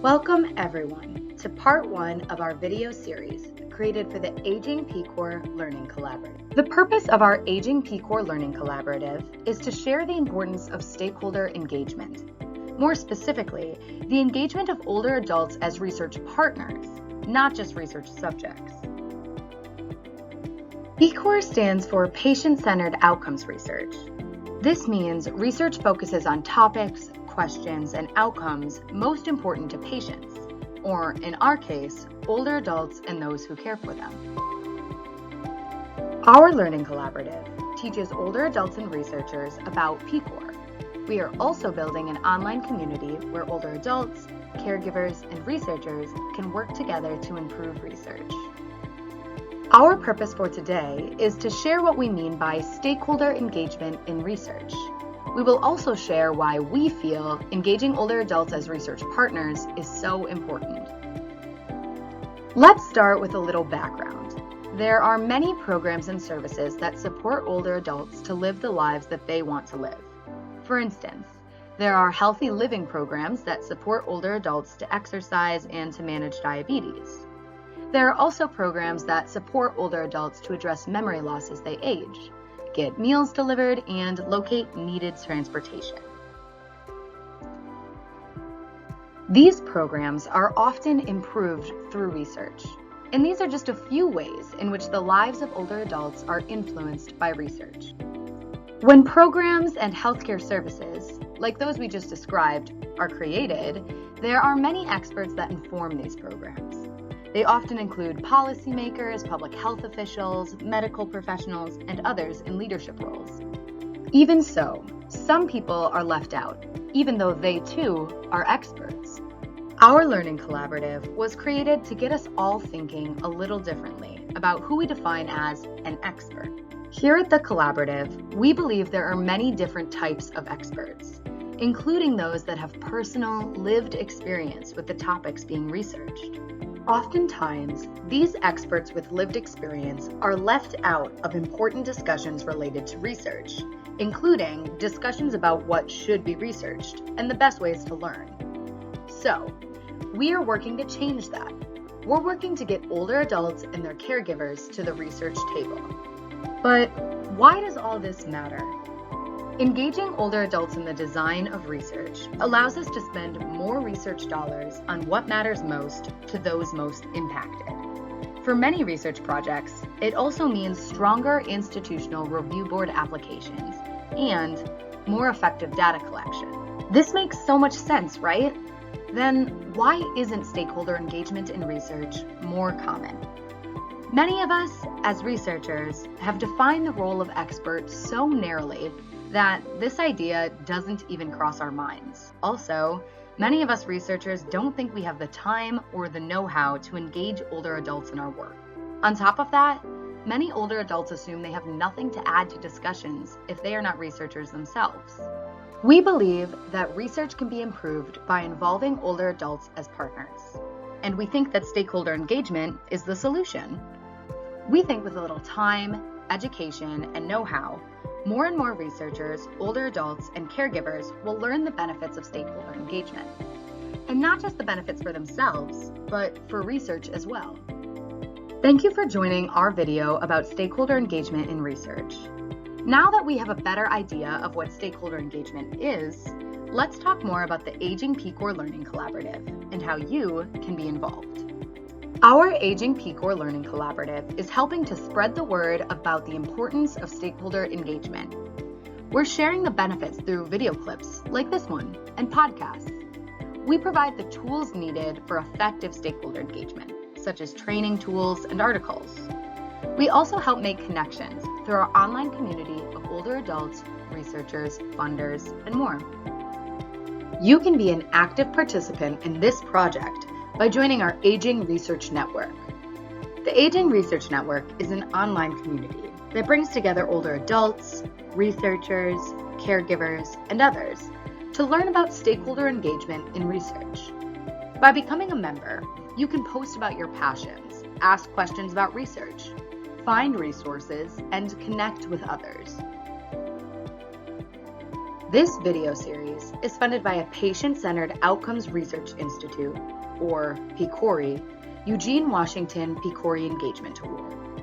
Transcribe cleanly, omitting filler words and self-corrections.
Welcome everyone to part 1 of our video series created for the Aging PCOR Learning Collaborative. The purpose of our Aging PCOR Learning Collaborative is to share the importance of stakeholder engagement. More specifically, the engagement of older adults as research partners, not just research subjects. PCOR stands for Patient-Centered Outcomes Research. This means research focuses on topics, questions, and outcomes most important to patients, or in our case, older adults and those who care for them. Our Learning Collaborative teaches older adults and researchers about PCOR. We are also building an online community where older adults, caregivers, and researchers can work together to improve research. Our purpose for today is to share what we mean by stakeholder engagement in research. We will also share why we feel engaging older adults as research partners is so important. Let's start with a little background. There are many programs and services that support older adults to live the lives that they want to live. For instance, there are healthy living programs that support older adults to exercise and to manage diabetes. There are also programs that support older adults to address memory loss as they age, get meals delivered, and locate needed transportation. These programs are often improved through research, and these are just a few ways in which the lives of older adults are influenced by research. When programs and healthcare services, like those we just described, are created, there are many experts that inform these programs. They often include policymakers, public health officials, medical professionals, and others in leadership roles. Even so, some people are left out, even though they too are experts. Our Learning Collaborative was created to get us all thinking a little differently about who we define as an expert. Here at the Collaborative, we believe there are many different types of experts, including those that have personal, lived experience with the topics being researched. Oftentimes, these experts with lived experience are left out of important discussions related to research, including discussions about what should be researched and the best ways to learn. So, we are working to change that. We're working to get older adults and their caregivers to the research table. But why does all this matter? Engaging older adults in the design of research allows us to spend more research dollars on what matters most to those most impacted. For many research projects, it also means stronger institutional review board applications and more effective data collection. This makes so much sense, right? Then why isn't stakeholder engagement in research more common? Many of us, as researchers, have defined the role of experts so narrowly that this idea doesn't even cross our minds. Also, many of us researchers don't think we have the time or the know-how to engage older adults in our work. On top of that, many older adults assume they have nothing to add to discussions if they are not researchers themselves. We believe that research can be improved by involving older adults as partners, and we think that stakeholder engagement is the solution. We think with a little time, education, and know-how, more and more researchers, older adults, and caregivers will learn the benefits of stakeholder engagement. And not just the benefits for themselves, but for research as well. Thank you for joining our video about stakeholder engagement in research. Now that we have a better idea of what stakeholder engagement is, let's talk more about the Aging PCOR Learning Collaborative and how you can be involved. Our Aging PCOR Learning Collaborative is helping to spread the word about the importance of stakeholder engagement. We're sharing the benefits through video clips like this one and podcasts. We provide the tools needed for effective stakeholder engagement, such as training tools and articles. We also help make connections through our online community of older adults, researchers, funders, and more. You can be an active participant in this project by joining our Aging Research Network. The Aging Research Network is an online community that brings together older adults, researchers, caregivers, and others to learn about stakeholder engagement in research. By becoming a member, you can post about your passions, ask questions about research, find resources, and connect with others. This video series is funded by a Patient-Centered Outcomes Research Institute, or PCOR, Eugene Washington PCOR Engagement Award.